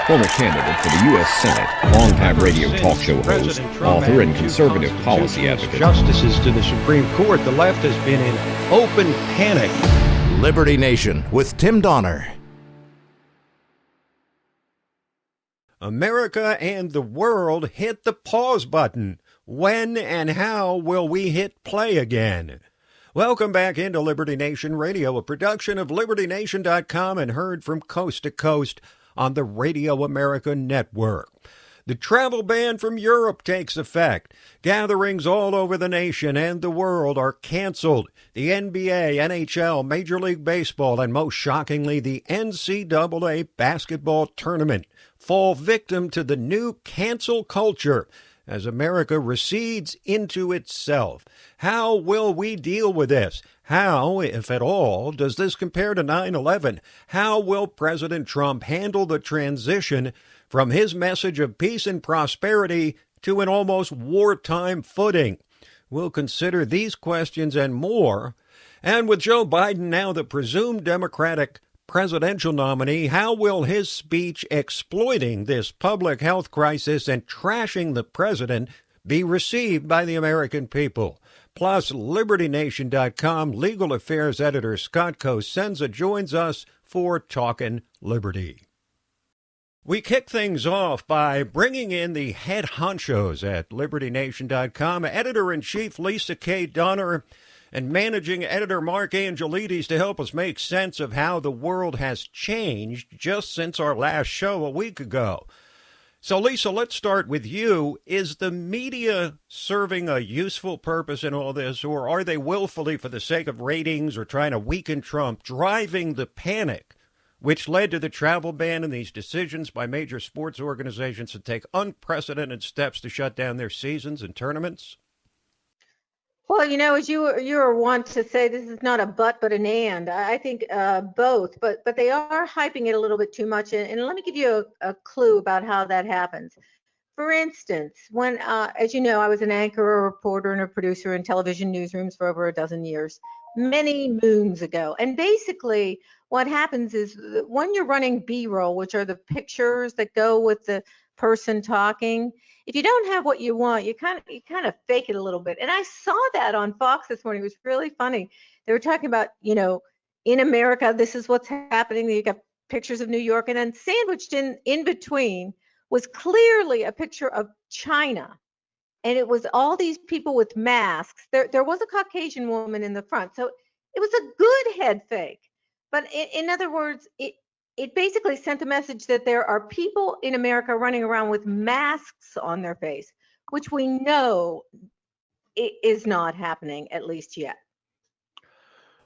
former candidate for the U.S. Senate, longtime radio talk show host, author, and conservative policy advocate. Justices to the Supreme Court, the left has been in open panic. Liberty Nation with Tim Donner. America and the world hit the pause button. When and how will we hit play again? Welcome back into Liberty Nation Radio, a production of LibertyNation.com and heard from coast to coast on the Radio America Network. The travel ban from Europe takes effect. Gatherings all over the nation and the world are canceled. The NBA, NHL, Major League Baseball, and most shockingly, the NCAA basketball tournament fall victim to the new cancel culture as America recedes into itself. How will we deal with this? How, if at all, does this compare to 9/11? How will President Trump handle the transition from his message of peace and prosperity to an almost wartime footing? We'll consider these questions and more. And with Joe Biden now the presumed Democratic presidential nominee, how will his speech exploiting this public health crisis and trashing the president be received by the American people? Plus, LibertyNation.com legal affairs editor Scott Cosenza joins us for Talkin' Liberty. We kick things off by bringing in the head honchos at LibertyNation.com, Editor-in-Chief Lisa K. Donner, and Managing Editor Mark Angelides to help us make sense of how the world has changed just since our last show a week ago. So, Lisa, let's start with you. Is the media serving a useful purpose in all this, or are they willfully, for the sake of ratings or trying to weaken Trump, driving the panic which led to the travel ban and these decisions by major sports organizations to take unprecedented steps to shut down their seasons and tournaments? Well, as you're wont to say, this is not a but an and. I think both, but they are hyping it a little bit too much. And let me give you a clue about how that happens. For instance, when, as you know, I was an anchor, a reporter, and a producer in television newsrooms for over a dozen years, many moons ago. And basically, what happens is when you're running B-roll, which are the pictures that go with the person talking, if you don't have what you want, you kind of fake it a little bit. And I saw that on Fox this morning. It was really funny. They were talking about, in America, this is what's happening. You got pictures of New York, and then sandwiched in between was clearly a picture of China. And it was all these people with masks. There was a Caucasian woman in the front. So it was a good head fake. But in other words, it basically sent a message that there are people in America running around with masks on their face, which we know is not happening, at least yet.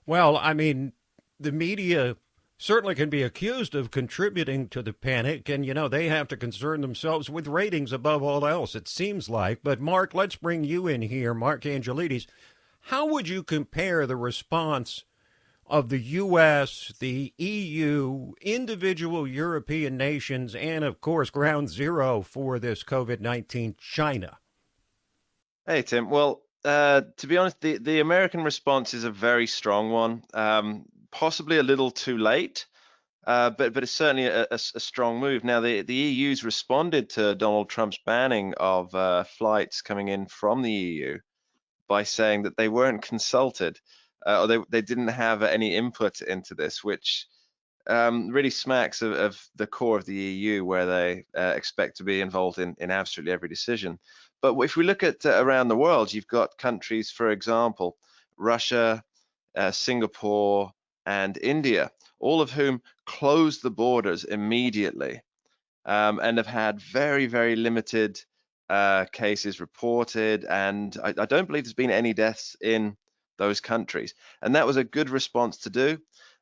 Well, I mean, the media certainly can be accused of contributing to the panic, and, they have to concern themselves with ratings above all else, it seems like. But, Mark, let's bring you in here, Mark Angelides. How would you compare the response of the U.S., the EU, individual European nations, and, of course, ground zero for this COVID-19, China? Hey, Tim. Well, to be honest, the American response is a very strong one, possibly a little too late, but it's certainly a strong move. Now, the EU's responded to Donald Trump's banning of flights coming in from the EU by saying that they weren't consulted. Or they didn't have any input into this, which really smacks of the core of the EU, where they expect to be involved in absolutely every decision. But if we look at around the world, you've got countries, for example, Russia, Singapore, and India, all of whom closed the borders immediately and have had very, very limited cases reported. And I don't believe there's been any deaths in those countries, and that was a good response to do.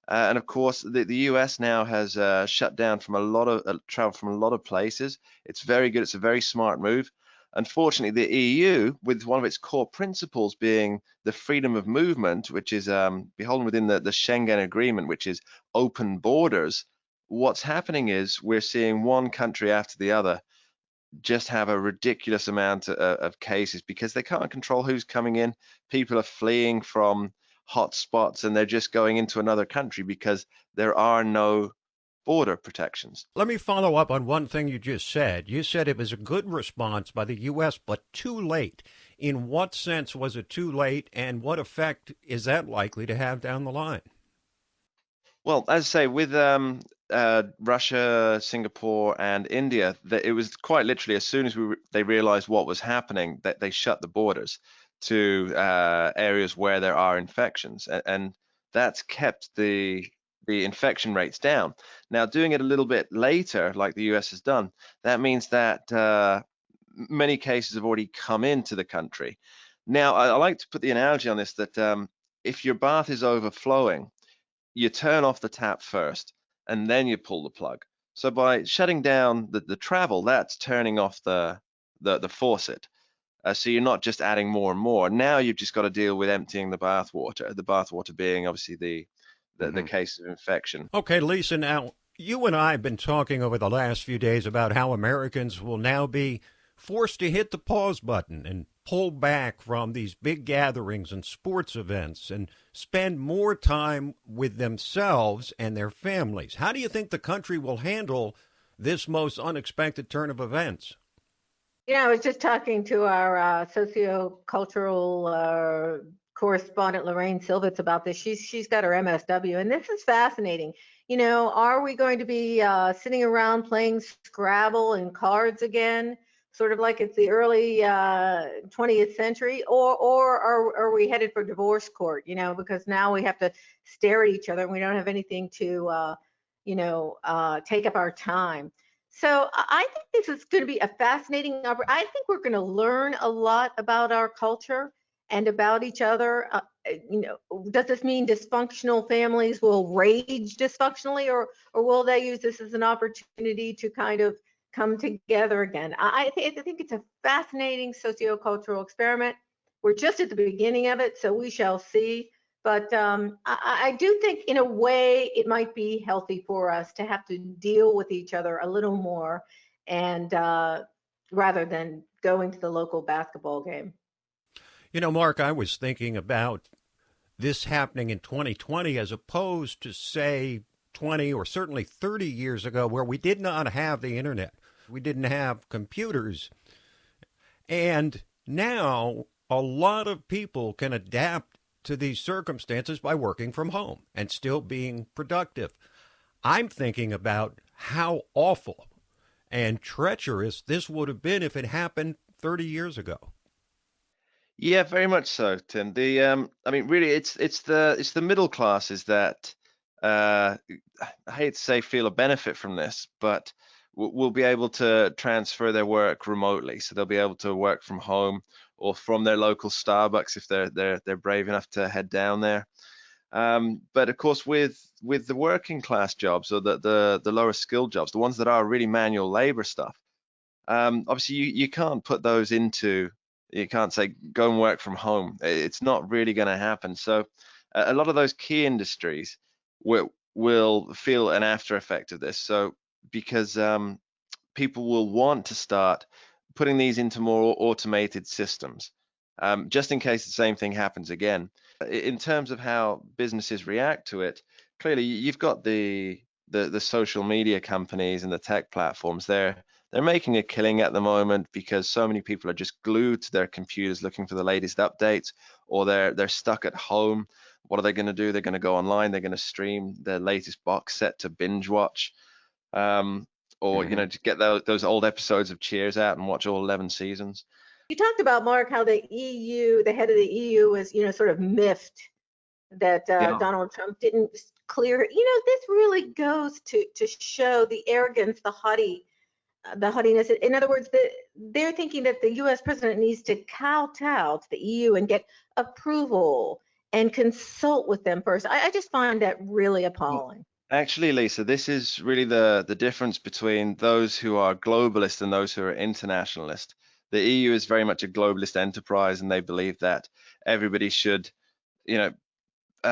And of course, the US now has shut down from a lot of travel from a lot of places. It's very good. It's a very smart move. Unfortunately, the EU, with one of its core principles being the freedom of movement, which is beholden within the Schengen Agreement, which is open borders, what's happening is we're seeing one country after the other just have a ridiculous amount of cases because they can't control who's coming in. People are fleeing from hot spots and they're just going into another country because there are no border protections. Let me follow up on one thing you just said. You said it was a good response by the U.S., but too late. In what sense was it too late, and what effect is that likely to have down the line? Well, as I say, with Russia, Singapore, and India, it was quite literally as soon as they realized what was happening, that they shut the borders to areas where there are infections, and that's kept the infection rates down. Now, doing it a little bit later, like the US has done, that means that many cases have already come into the country. Now, I like to put the analogy on this that if your bath is overflowing, you turn off the tap first and then you pull the plug. So by shutting down the travel, that's turning off the faucet. So you're not just adding more and more. Now you've just got to deal with emptying the bathwater being obviously the case of infection. Okay, Lisa, now you and I have been talking over the last few days about how Americans will now be forced to hit the pause button and pull back from these big gatherings and sports events and spend more time with themselves and their families. How do you think the country will handle this most unexpected turn of events? I was just talking to our sociocultural correspondent Lorraine Silvitz about this. She's got her MSW, and this is fascinating. Are we going to be sitting around playing Scrabble and cards again, sort of like it's the early 20th century, or are we headed for divorce court? Because now we have to stare at each other and we don't have anything to take up our time. So I think this is going to be a fascinating. I think we're going to learn a lot about our culture and about each other. Does this mean dysfunctional families will rage dysfunctionally, or will they use this as an opportunity to kind of come together again? I think it's a fascinating sociocultural experiment. We're just at the beginning of it, so we shall see. But I do think, in a way, it might be healthy for us to have to deal with each other a little more, and rather than going to the local basketball game. Mark, I was thinking about this happening in 2020 as opposed to, say, 20 or certainly 30 years ago, where we did not have the internet. We didn't have computers. And now a lot of people can adapt to these circumstances by working from home and still being productive. I'm thinking about how awful and treacherous this would have been if it happened 30 years ago. Yeah, very much so, Tim. Really, it's the middle classes that I hate to say feel a benefit from this, but will be able to transfer their work remotely. So they'll be able to work from home or from their local Starbucks if they're brave enough to head down there. But of course, with the working class jobs or the lower skilled jobs, the ones that are really manual labor stuff, obviously you can't put those into. You can't say go and work from home. It's not really going to happen. So a lot of those key industries will feel an after effect of this. So because people will want to start putting these into more automated systems, just in case the same thing happens again. In terms of how businesses react to it, clearly you've got the social media companies and the tech platforms. They're making a killing at the moment because so many people are just glued to their computers looking for the latest updates, or they're stuck at home. What are they going to do? They're going to go online. They're going to stream their latest box set to binge watch, or to get those old episodes of Cheers out and watch all 11 seasons. You talked about, Mark, how the head of the EU was, sort of miffed that Donald Trump didn't clear. This really goes to show the arrogance, the haughtiness. In other words, they're thinking that the U.S. president needs to kowtow to the EU and get approval and consult with them first. I just find that really appalling. Actually, Lisa, this is really the difference between those who are globalist and those who are internationalist. The EU is very much a globalist enterprise, and they believe that everybody should,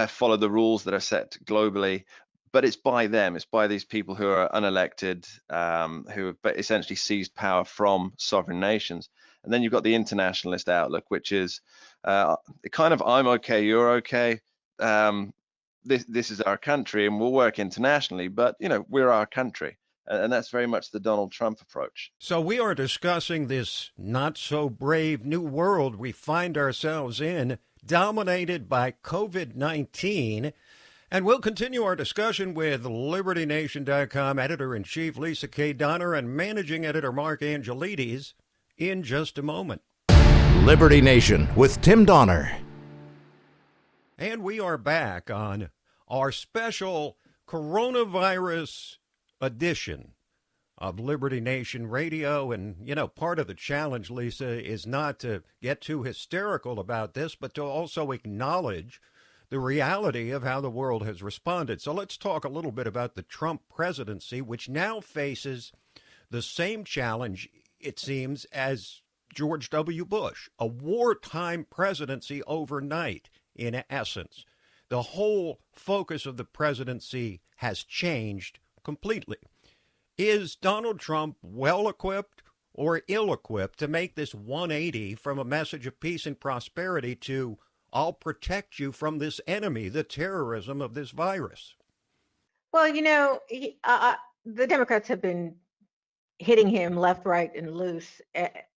follow the rules that are set globally. But it's by them. It's by these people who are unelected, who have essentially seized power from sovereign nations. And then you've got the internationalist outlook, which is kind of I'm okay, you're okay. this is our country and we'll work internationally, but, we're our country. And that's very much the Donald Trump approach. So we are discussing this not-so-brave new world we find ourselves in, dominated by COVID-19. And we'll continue our discussion with LibertyNation.com editor-in-chief Lisa K. Donner and managing editor Mark Angelides in just a moment. Liberty Nation with Tim Donner. And we are back on our special coronavirus edition of Liberty Nation Radio. And, part of the challenge, Lisa, is not to get too hysterical about this, but to also acknowledge the reality of how the world has responded. So let's talk a little bit about the Trump presidency, which now faces the same challenge, it seems, as George W. Bush, a wartime presidency overnight, in essence. The whole focus of the presidency has changed completely. Is Donald Trump well-equipped or ill-equipped to make this 180 from a message of peace and prosperity to, I'll protect you from this enemy, the terrorism of this virus? Well, the Democrats have been hitting him left, right, and loose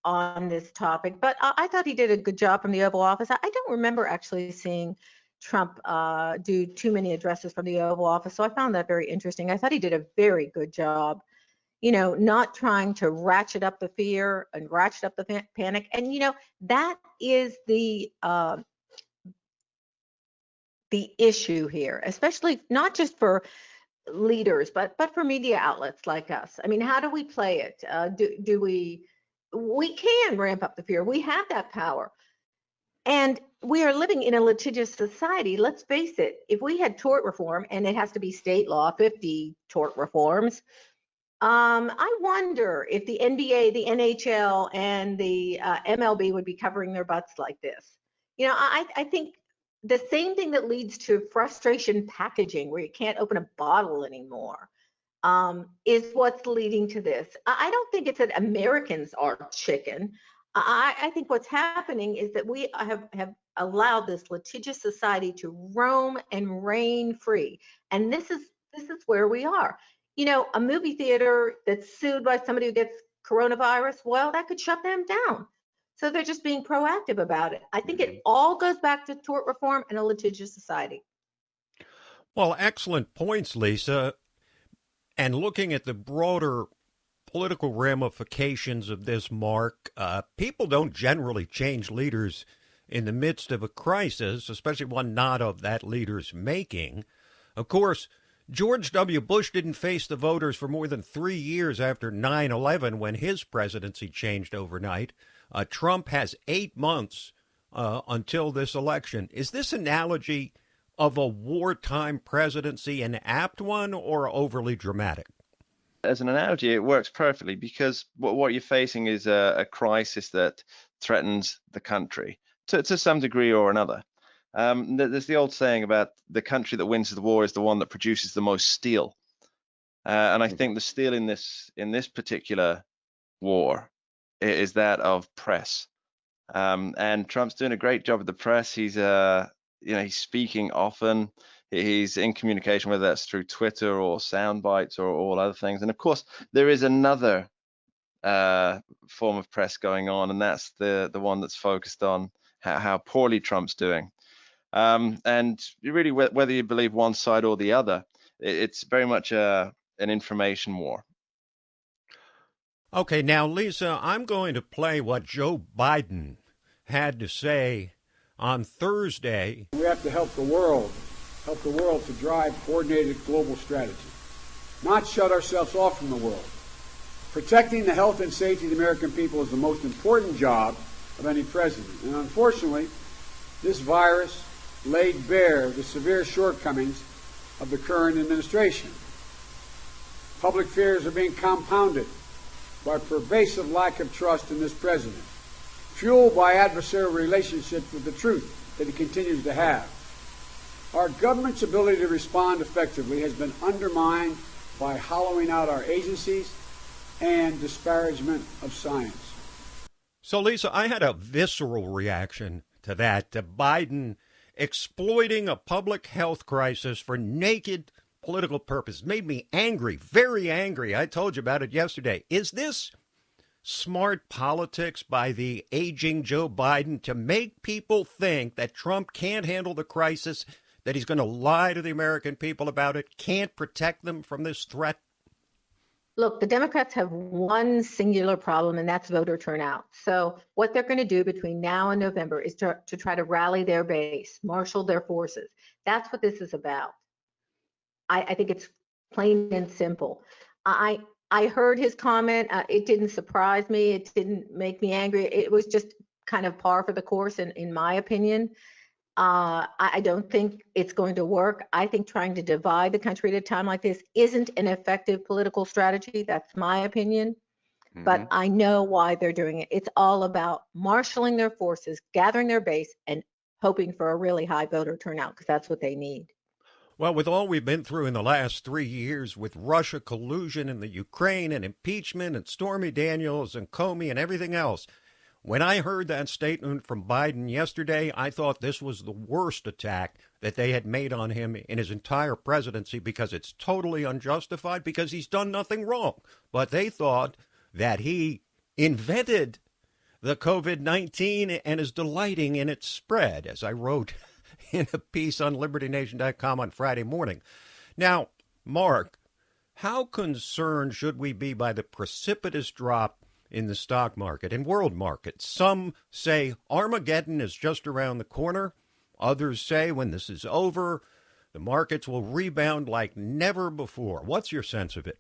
on this topic, but I thought he did a good job from the Oval Office. I don't remember actually seeing Trump do too many addresses from the Oval Office, so I found that very interesting. I thought he did a very good job, not trying to ratchet up the fear and ratchet up the panic. And, that is the issue here, especially not just for leaders, but for media outlets like us. I mean, how do we play it? We can ramp up the fear. We have that power. And we are living in a litigious society. Let's face it, if we had tort reform, and it has to be state law, 50 tort reforms, I wonder if the NBA, the NHL, and the MLB would be covering their butts like this. I think the same thing that leads to frustration packaging, where you can't open a bottle anymore, is what's leading to this. I don't think it's that Americans are chicken. I think what's happening is that we have allowed this litigious society to roam and reign free. And this is where we are. A movie theater that's sued by somebody who gets coronavirus, well, that could shut them down. So they're just being proactive about it. I think it all goes back to tort reform and a litigious society. Well, excellent points, Lisa. And looking at the broader political ramifications of this, Mark, people don't generally change leaders in the midst of a crisis, especially one not of that leader's making. Of course, George W. Bush didn't face the voters for more than 3 years after 9/11, when his presidency changed overnight. Trump has 8 months until this election. Is this analogy of a wartime presidency an apt one or overly dramatic? As an analogy, it works perfectly, because what you're facing is a crisis that threatens the country to some degree or another. There's the old saying about the country that wins the war is the one that produces the most steel. And I think the steel in this particular war is that of press. And Trump's doing a great job with the press. He's he's speaking often. He's in communication, whether that's through Twitter or sound bites or all other things. And of course, there is another form of press going on, and that's the one that's focused on how poorly Trump's doing. And really, whether you believe one side or the other, it's very much an information war. Okay, now, Lisa, I'm going to play what Joe Biden had to say on Thursday. We have to help the world to drive coordinated global strategy, not shut ourselves off from the world. Protecting the health and safety of the American people is the most important job of any president. And unfortunately, this virus laid bare the severe shortcomings of the current administration. Public fears are being compounded by pervasive lack of trust in this president, fueled by adversarial relationships with the truth that he continues to have. Our government's ability to respond effectively has been undermined by hollowing out our agencies and disparagement of science. So, Lisa, I had a visceral reaction to that. Biden exploiting a public health crisis for naked political purpose. Made me angry, very angry. I told you about it yesterday. Is this smart politics by the aging Joe Biden to make people think that Trump can't handle the crisis, that he's going to lie to the American people about it, can't protect them from this threat? Look, the Democrats have one singular problem, and that's voter turnout. So what they're going to do between now and November is to try to rally their base, marshal their forces. That's what this is about. I think it's plain and simple. I heard his comment. It didn't surprise me. It didn't make me angry. It was just kind of par for the course, in my opinion. I don't think it's going to work. I think trying to divide the country at a time like this isn't an effective political strategy. That's my opinion. Mm-hmm. But I know why they're doing it. It's all about marshaling their forces, gathering their base, and hoping for a really high voter turnout, because that's what they need. Well, with all we've been through in the last 3 years with Russia collusion in the Ukraine and impeachment and Stormy Daniels and Comey and everything else, when I heard that statement from Biden yesterday, I thought this was the worst attack that they had made on him in his entire presidency, because it's totally unjustified, because he's done nothing wrong. But they thought that he invented the COVID-19 and is delighting in its spread, as I wrote in a piece on LibertyNation.com on Friday morning. Now, Mark, how concerned should we be by the precipitous drop in the stock market and world markets? Some say Armageddon is just around the corner. Others say when this is over, the markets will rebound like never before. What's your sense of it?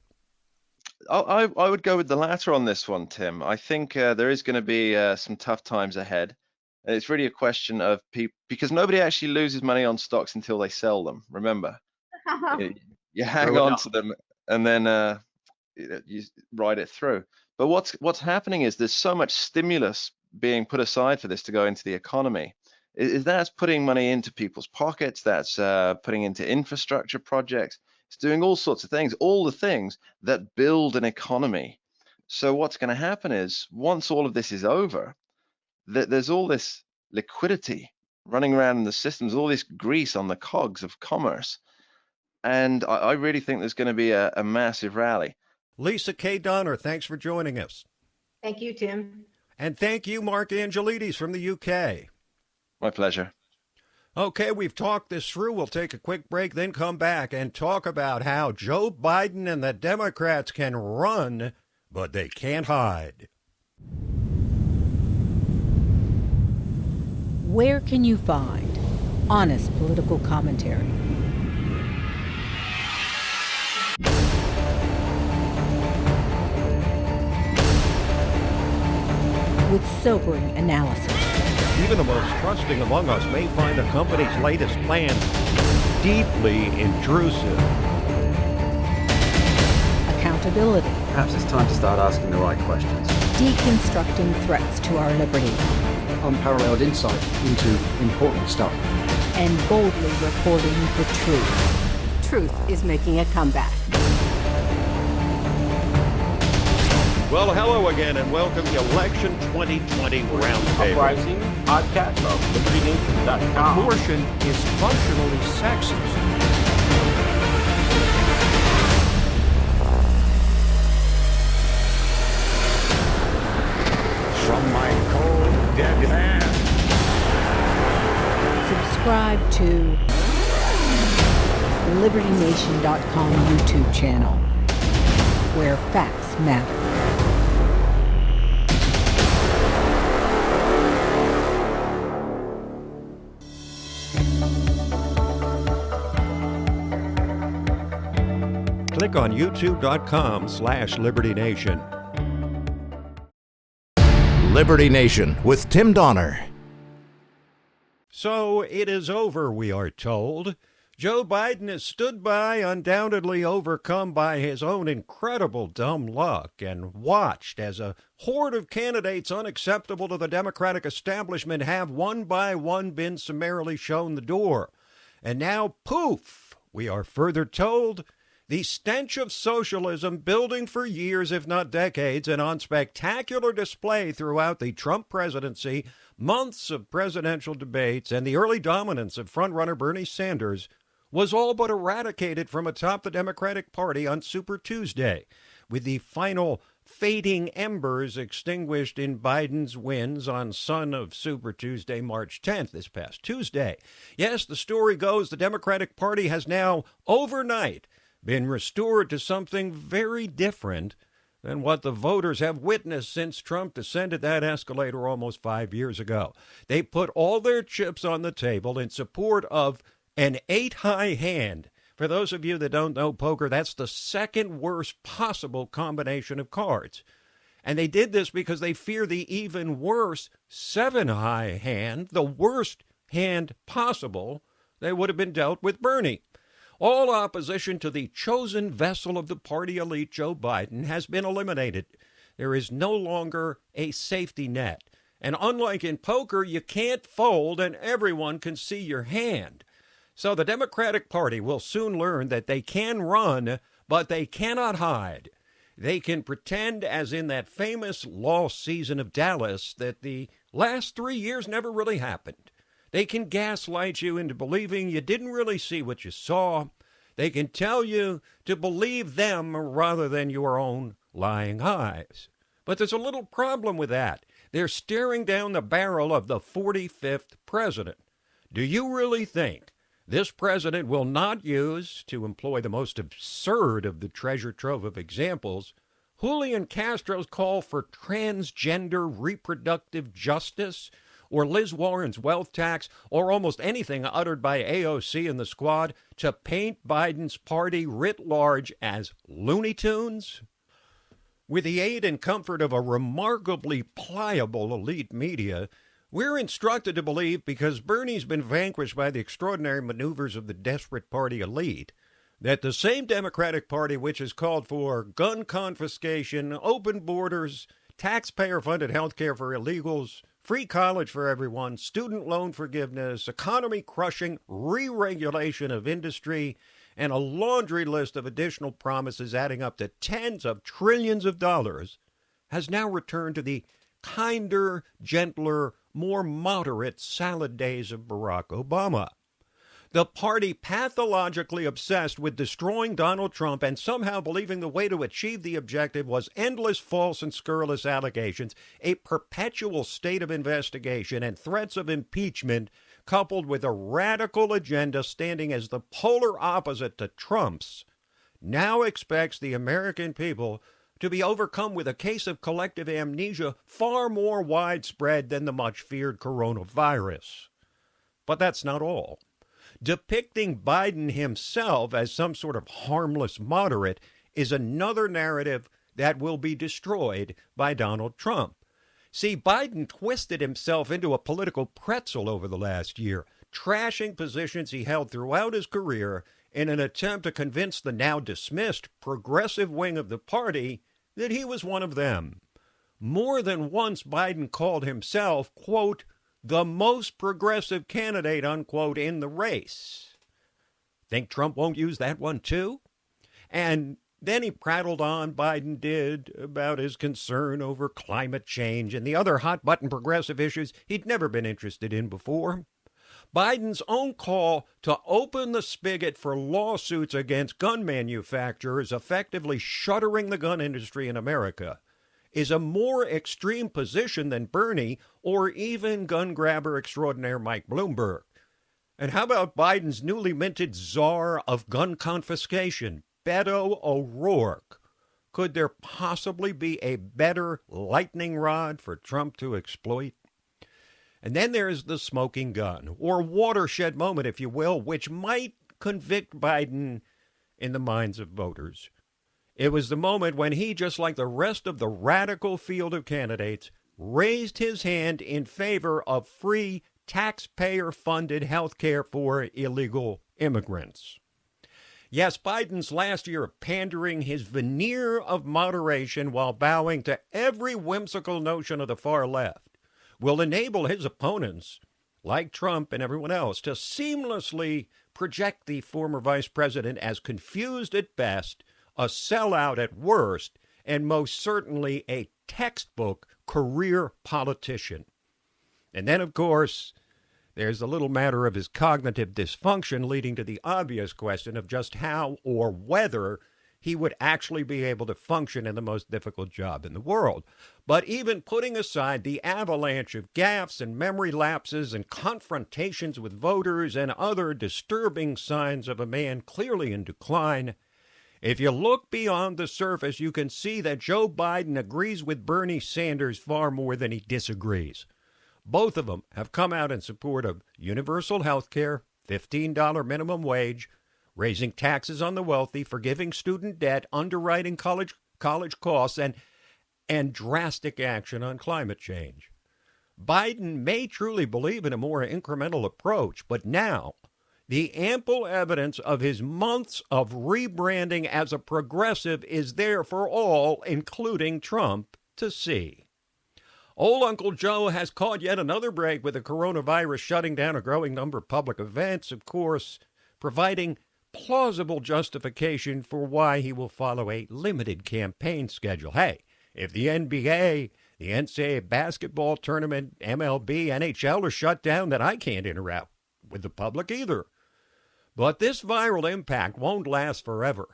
I would go with the latter on this one, Tim. I think there is going to be some tough times ahead. It's really a question of people, because nobody actually loses money on stocks until they sell them. Remember, you hang on to them and then you ride it through. But what's happening is there's so much stimulus being put aside for this to go into the economy. That's putting money into people's pockets. That's putting into infrastructure projects. It's doing all sorts of things, all the things that build an economy. So what's going to happen is, once all of this is over, there's all this liquidity running around in the systems, all this grease on the cogs of commerce. And I really think there's going to be a massive rally. Lisa K. Donner, thanks for joining us. Thank you, Tim. And thank you, Mark Angelides from the UK. My pleasure. Okay, we've talked this through. We'll take a quick break, then come back and talk about how Joe Biden and the Democrats can run, but they can't hide. Where can you find honest political commentary? With sobering analysis. Even the most trusting among us may find a company's latest plans deeply intrusive. Accountability. Perhaps it's time to start asking the right questions. Deconstructing threats to our liberty. Unparalleled insight into important stuff. And boldly reporting the truth. Truth is making a comeback. Well, hello again, and welcome to Election 2020 Roundtable. Uprising podcast of LibertyNation.com. Abortion is functionally sexist. From my cold, dead hand. Subscribe to LibertyNation.com YouTube channel, where facts matter. Click on youtube.com/LibertyNation. Liberty Nation with Tim Donner. So it is over, we are told. Joe Biden has stood by, undoubtedly overcome by his own incredible dumb luck, and watched as a horde of candidates unacceptable to the Democratic establishment have one by one been summarily shown the door. And now, poof, we are further told The stench of socialism building for years, if not decades, and on spectacular display throughout the Trump presidency, months of presidential debates, and the early dominance of frontrunner Bernie Sanders was all but eradicated from atop the Democratic Party on Super Tuesday, with the final fading embers extinguished in Biden's wins on Son of Super Tuesday, March 10th, this past Tuesday. Yes, the story goes the Democratic Party has now, overnight, been restored to something very different than what the voters have witnessed since Trump descended that escalator almost 5 years ago. They put all their chips on the table in support of an 8-high hand. For those of you that don't know poker, that's the second worst possible combination of cards. And they did this because they fear the even worse 7-high hand, the worst hand possible they would have been dealt with Bernie. All opposition to the chosen vessel of the party elite, Joe Biden, has been eliminated. There is no longer a safety net. And unlike in poker, you can't fold and everyone can see your hand. So the Democratic Party will soon learn that they can run, but they cannot hide. They can pretend, as in that famous lost season of Dallas, that the last 3 years never really happened. They can gaslight you into believing you didn't really see what you saw. They can tell you to believe them rather than your own lying eyes. But there's a little problem with that. They're staring down the barrel of the 45th president. Do you really think this president will not use, to employ the most absurd of the treasure trove of examples, Julian Castro's call for transgender reproductive justice, or Liz Warren's wealth tax, or almost anything uttered by AOC and the squad to paint Biden's party writ large as Looney Tunes? With the aid and comfort of a remarkably pliable elite media, we're instructed to believe, because Bernie's been vanquished by the extraordinary maneuvers of the desperate party elite, that the same Democratic Party which has called for gun confiscation, open borders, taxpayer-funded health care for illegals, free college for everyone, student loan forgiveness, economy-crushing re-regulation of industry, and a laundry list of additional promises adding up to tens of trillions of dollars, has now returned to the kinder, gentler, more moderate salad days of Barack Obama. The party pathologically obsessed with destroying Donald Trump and somehow believing the way to achieve the objective was endless false and scurrilous allegations, a perpetual state of investigation, and threats of impeachment, coupled with a radical agenda standing as the polar opposite to Trump's, now expects the American people to be overcome with a case of collective amnesia far more widespread than the much-feared coronavirus. But that's not all. Depicting Biden himself as some sort of harmless moderate is another narrative that will be destroyed by Donald Trump. See, Biden twisted himself into a political pretzel over the last year, trashing positions he held throughout his career in an attempt to convince the now dismissed progressive wing of the party that he was one of them. More than once, Biden called himself, quote, the most progressive candidate, unquote, in the race. Think Trump won't use that one, too? And then he prattled on, Biden did, about his concern over climate change and the other hot-button progressive issues he'd never been interested in before. Biden's own call to open the spigot for lawsuits against gun manufacturers, effectively shuttering the gun industry in America, is a more extreme position than Bernie or even gun grabber extraordinaire Mike Bloomberg. And how about Biden's newly minted czar of gun confiscation, Beto O'Rourke? Could there possibly be a better lightning rod for Trump to exploit? And then there's the smoking gun, or watershed moment, if you will, which might convict Biden in the minds of voters. It was the moment when he, just like the rest of the radical field of candidates, raised his hand in favor of free, taxpayer-funded health care for illegal immigrants. Yes, Biden's last year of pandering his veneer of moderation while bowing to every whimsical notion of the far left will enable his opponents, like Trump and everyone else, to seamlessly project the former vice president as confused at best, a sellout at worst, and most certainly a textbook career politician. And then, of course, there's the little matter of his cognitive dysfunction, leading to the obvious question of just how or whether he would actually be able to function in the most difficult job in the world. But even putting aside the avalanche of gaffes and memory lapses and confrontations with voters and other disturbing signs of a man clearly in decline, if you look beyond the surface, you can see that Joe Biden agrees with Bernie Sanders far more than he disagrees. Both of them have come out in support of universal health care, $15 minimum wage, raising taxes on the wealthy, forgiving student debt, underwriting college costs, and drastic action on climate change. Biden may truly believe in a more incremental approach, but now the ample evidence of his months of rebranding as a progressive is there for all, including Trump, to see. Old Uncle Joe has caught yet another break with the coronavirus shutting down a growing number of public events, of course, providing plausible justification for why he will follow a limited campaign schedule. Hey, if the NBA, the NCAA basketball tournament, MLB, NHL are shut down, then I can't interact with the public either. But this viral impact won't last forever,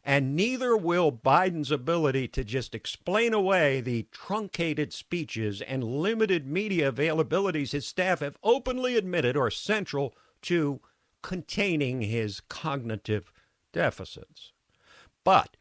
and neither will Biden's ability to just explain away the truncated speeches and limited media availabilities his staff have openly admitted are central to containing his cognitive deficits. But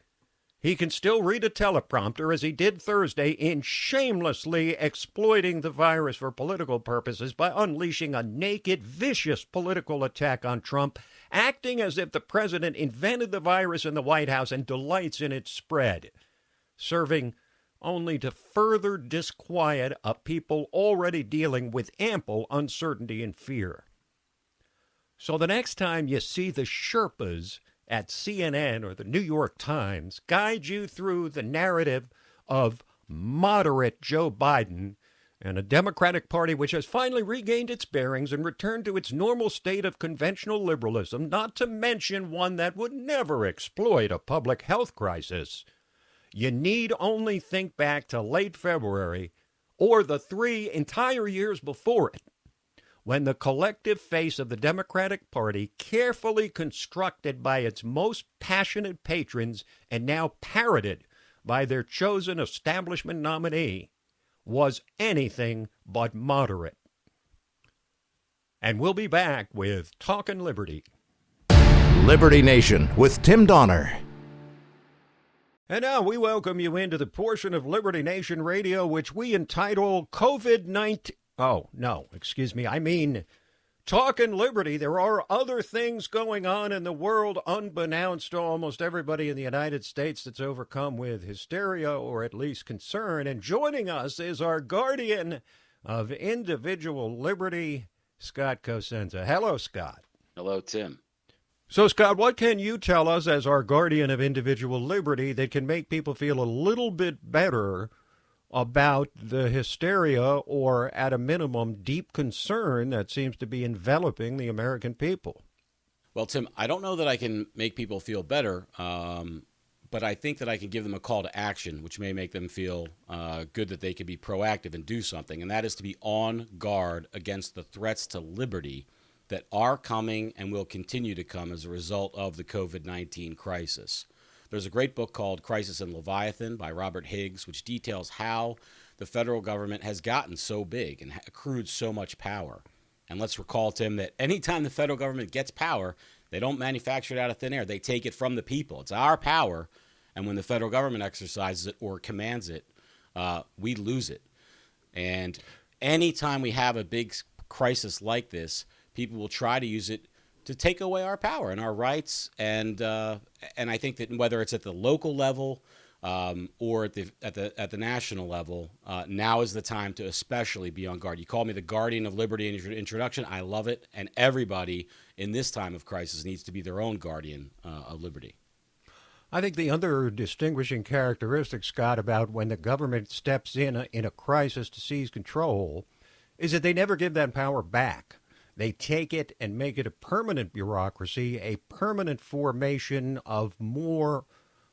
he can still read a teleprompter, as he did Thursday, in shamelessly exploiting the virus for political purposes by unleashing a naked, vicious political attack on Trump, acting as if the president invented the virus in the White House and delights in its spread, serving only to further disquiet a people already dealing with ample uncertainty and fear. So the next time you see the Sherpas at CNN or the New York Times guide you through the narrative of moderate Joe Biden and a Democratic Party which has finally regained its bearings and returned to its normal state of conventional liberalism, not to mention one that would never exploit a public health crisis, you need only think back to late February or the 3 entire years before it, when the collective face of the Democratic Party, carefully constructed by its most passionate patrons and now parroted by their chosen establishment nominee, was anything but moderate. And we'll be back with Talkin' Liberty. Liberty Nation with Tim Donner. And now we welcome you into the portion of Liberty Nation Radio which we entitle COVID-19. Oh, no, excuse me. I mean, Talkin' Liberty. There are other things going on in the world unbeknownst to almost everybody in the United States that's overcome with hysteria or at least concern. And joining us is our guardian of individual liberty, Scott Cosenza. Hello, Scott. Hello, Tim. So, Scott, what can you tell us as our guardian of individual liberty that can make people feel a little bit better about the hysteria or, at a minimum, deep concern that seems to be enveloping the American people? Well, Tim, I don't know that I can make people feel better, but I think that I can give them a call to action, which may make them feel good that they could be proactive and do something, and that is to be on guard against the threats to liberty that are coming and will continue to come as a result of the COVID-19 crisis. There's a great book called Crisis in Leviathan by Robert Higgs, which details how the federal government has gotten so big and accrued so much power. And let's recall, Tim, that anytime the federal government gets power, they don't manufacture it out of thin air. They take it from the people. It's our power. And when the federal government exercises it or commands it, we lose it. And anytime we have a big crisis like this, people will try to use it to take away our power and our rights, and I think that whether it's at the local level or at the national level, now is the time to especially be on guard. You called me the guardian of liberty in your introduction. I love it, and everybody in this time of crisis needs to be their own guardian of liberty. I think the other distinguishing characteristic, Scott, about when the government steps in a crisis to seize control is that they never give that power back. They take it and make it a permanent bureaucracy, a permanent formation of more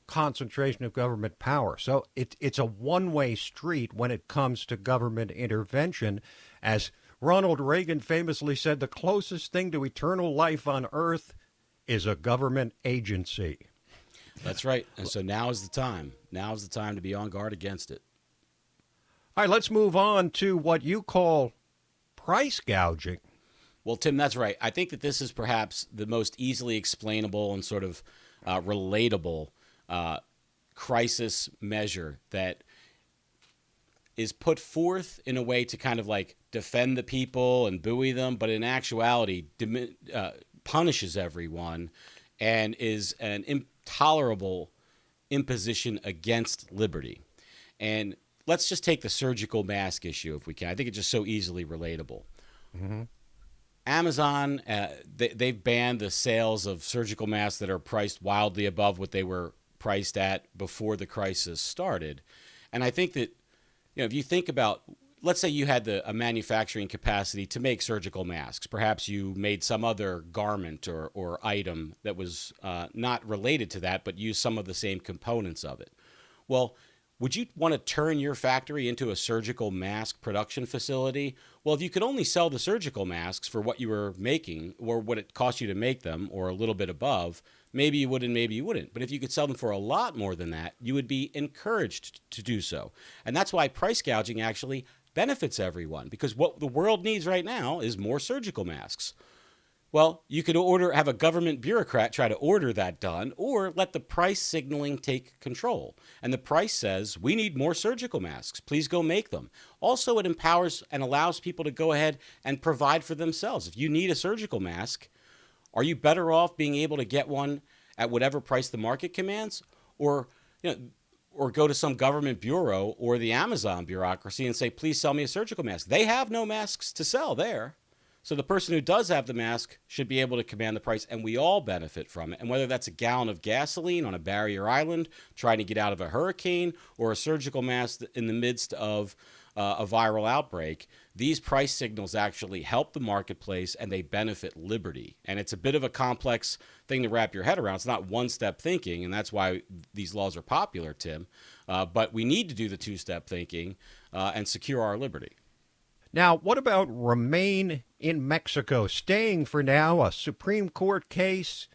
concentration of government power. So it's a one-way street when it comes to government intervention. As Ronald Reagan famously said, the closest thing to eternal life on earth is a government agency. That's right. And so now is the time. Now is the time to be on guard against it. All right, let's move on to what you call price gouging. Well, Tim, that's right. I think that this is perhaps the most easily explainable and sort of relatable crisis measure that is put forth in a way to kind of like defend the people and buoy them, but in actuality punishes everyone and is an intolerable imposition against liberty. And let's just take the surgical mask issue if we can. I think it's just so easily relatable. Mm-hmm. Amazon, they've banned the sales of surgical masks that are priced wildly above what they were priced at before the crisis started. And I think that, if you think about, let's say you had a manufacturing capacity to make surgical masks. Perhaps you made some other garment or item that was not related to that, but used some of the same components of it. Well, would you want to turn your factory into a surgical mask production facility? Well, if you could only sell the surgical masks for what you were making or what it cost you to make them or a little bit above, maybe you would and maybe you wouldn't. But if you could sell them for a lot more than that, you would be encouraged to do so. And that's why price gouging actually benefits everyone, because what the world needs right now is more surgical masks. Well, you could have a government bureaucrat try to order that done, or let the price signaling take control. And the price says, we need more surgical masks. Please go make them. Also, it empowers and allows people to go ahead and provide for themselves. If you need a surgical mask, are you better off being able to get one at whatever price the market commands? Or go to some government bureau or the Amazon bureaucracy and say, please sell me a surgical mask. They have no masks to sell there. So the person who does have the mask should be able to command the price, and we all benefit from it. And whether that's a gallon of gasoline on a barrier island trying to get out of a hurricane or a surgical mask in the midst of a viral outbreak, these price signals actually help the marketplace and they benefit liberty. And it's a bit of a complex thing to wrap your head around. It's not one-step thinking, and that's why these laws are popular, Tim. But we need to do the two-step thinking and secure our liberty. Now, what about remain in Mexico? Staying for now, a Supreme Court case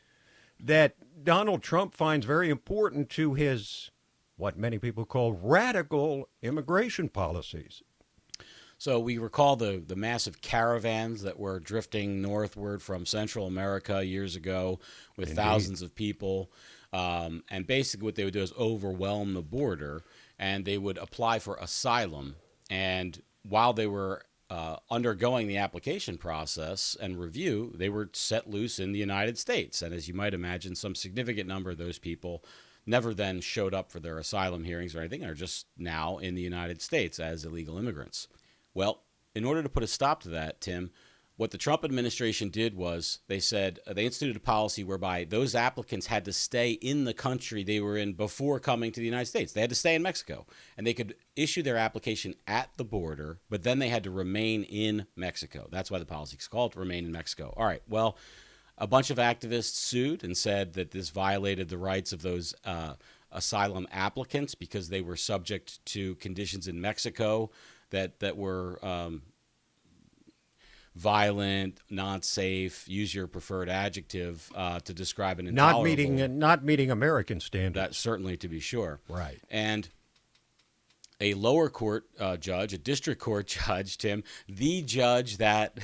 that Donald Trump finds very important to his, what many people call radical immigration policies. So we recall the massive caravans that were drifting northward from Central America years ago with thousands of people. And basically what they would do is overwhelm the border, and they would apply for asylum. And while they were undergoing the application process and review, they were set loose in the United States. And as you might imagine, some significant number of those people never then showed up for their asylum hearings or anything, and are just now in the United States as illegal immigrants. Well, in order to put a stop to that, Tim, what the Trump administration did was they said they instituted a policy whereby those applicants had to stay in the country they were in before coming to the United States. They had to stay in Mexico, and they could issue their application at the border, but then they had to remain in Mexico. That's why the policy is called Remain in Mexico. All right, well, a bunch of activists sued and said that this violated the rights of those asylum applicants because they were subject to conditions in Mexico that were violent, not safe, use your preferred adjective to describe an intolerable. Not meeting American standards. That's certainly, to be sure. Right. And a lower court judge, a district court judge, Tim, the judge that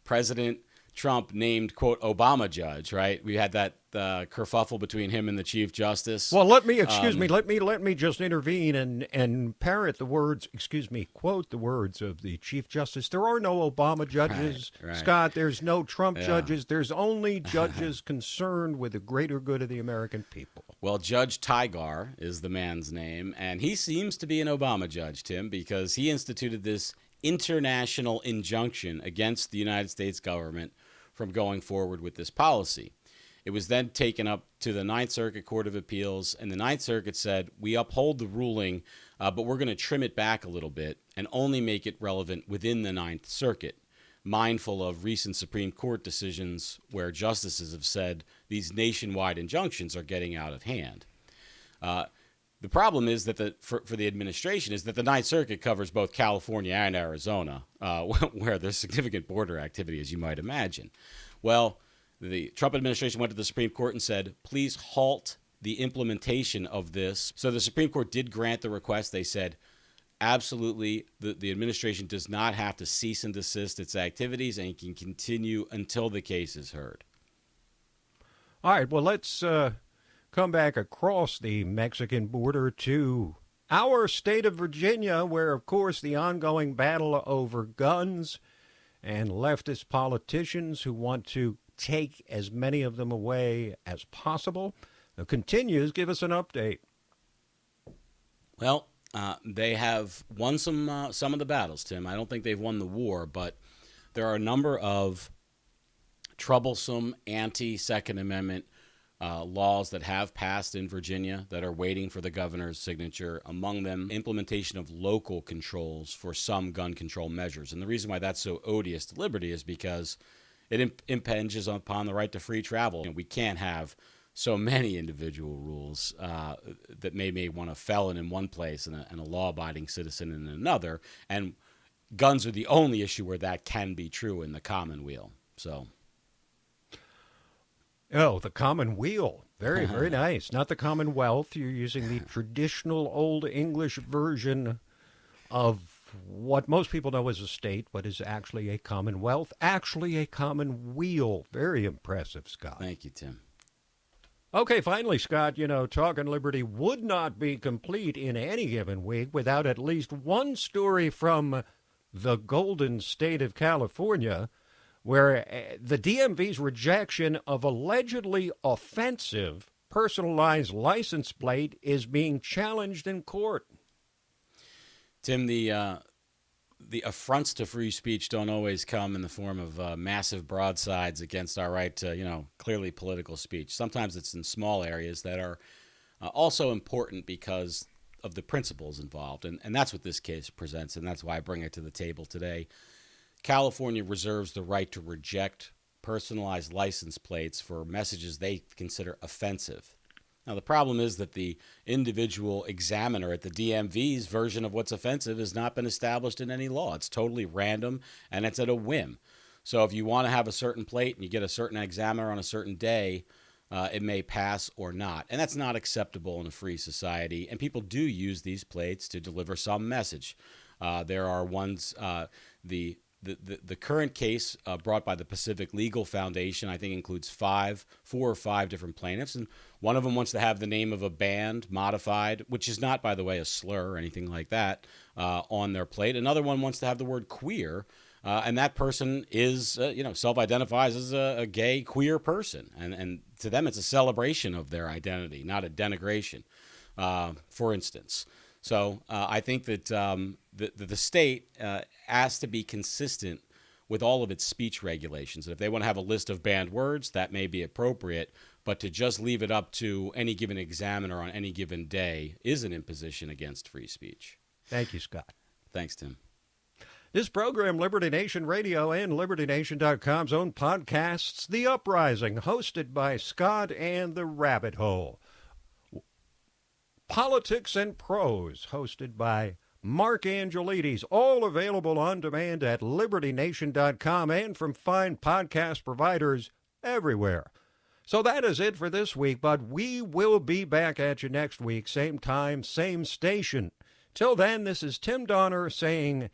President Trump named, quote, Obama judge, right? We had that kerfuffle between him and the Chief Justice. Well, let me just intervene and parrot the words, quote the words of the Chief Justice. There are no Obama judges, right. Scott. There's no Trump judges. There's only judges concerned with the greater good of the American people. Well, Judge Tigar is the man's name, and he seems to be an Obama judge, Tim, because he instituted this international injunction against the United States government from going forward with this policy. It was then taken up to the Ninth Circuit Court of Appeals, and the Ninth Circuit said, we uphold the ruling, but we're going to trim it back a little bit and only make it relevant within the Ninth Circuit. mindful of recent Supreme Court decisions where justices have said these nationwide injunctions are getting out of hand. The problem is that for the administration is that the Ninth Circuit covers both California and Arizona, where there's significant border activity, as you might imagine. Well, the Trump administration went to the Supreme Court and said, please halt the implementation of this. So the Supreme Court did grant the request. They said, absolutely, the administration does not have to cease and desist its activities and can continue until the case is heard. All right, well, let's come back across the Mexican border to our state of Virginia, where, of course, the ongoing battle over guns and leftist politicians who want to take as many of them away as possible continues. Give us an update. Well, they have won some of the battles, Tim. I don't think they've won the war, but there are a number of troublesome anti-Second Amendment laws that have passed in Virginia that are waiting for the governor's signature. Among them, implementation of local controls for some gun control measures. And the reason why that's so odious to liberty is because it impinges upon the right to free travel. We can't have so many individual rules that may want a felon in one place and a law-abiding citizen in another. And guns are the only issue where that can be true in the commonweal. So, oh, the commonweal. Very, very nice. Not the Commonwealth. You're using the traditional Old English version of what most people know as a state, but is actually a commonwealth, actually a commonweal. Very impressive, Scott. Thank you, Tim. Okay, finally, Scott, Talkin' Liberty would not be complete in any given week without at least one story from the Golden State of California, where the DMV's rejection of allegedly offensive personalized license plate is being challenged in court. Tim, the affronts to free speech don't always come in the form of massive broadsides against our right to, clearly political speech. Sometimes it's in small areas that are also important because of the principles involved. And that's what this case presents, and that's why I bring it to the table today. California reserves the right to reject personalized license plates for messages they consider offensive. Now, the problem is that the individual examiner at the DMV's version of what's offensive has not been established in any law. It's totally random, and it's at a whim. So if you want to have a certain plate and you get a certain examiner on a certain day, it may pass or not. And that's not acceptable in a free society. And people do use these plates to deliver some message. There are ones, the current case brought by the Pacific Legal Foundation, I think, includes 4 or 5 different plaintiffs. And one of them wants to have the name of a band modified, which is not, by the way, a slur or anything like that, on their plate. Another one wants to have the word queer. And that person is, self-identifies as a gay, queer person. And to them, it's a celebration of their identity, not a denigration, for instance. So I think that the state has to be consistent with all of its speech regulations. And if they want to have a list of banned words, that may be appropriate. But to just leave it up to any given examiner on any given day is an imposition against free speech. Thank you, Scott. Thanks, Tim. This program, Liberty Nation Radio and LibertyNation.com's own podcasts, The Uprising, hosted by Scott and The Rabbit Hole. Politics and Prose, hosted by Mark Angelides, all available on demand at LibertyNation.com and from fine podcast providers everywhere. So that is it for this week, but we will be back at you next week, same time, same station. Till then, this is Tim Donner saying,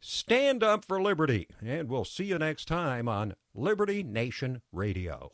stand up for liberty, and we'll see you next time on Liberty Nation Radio.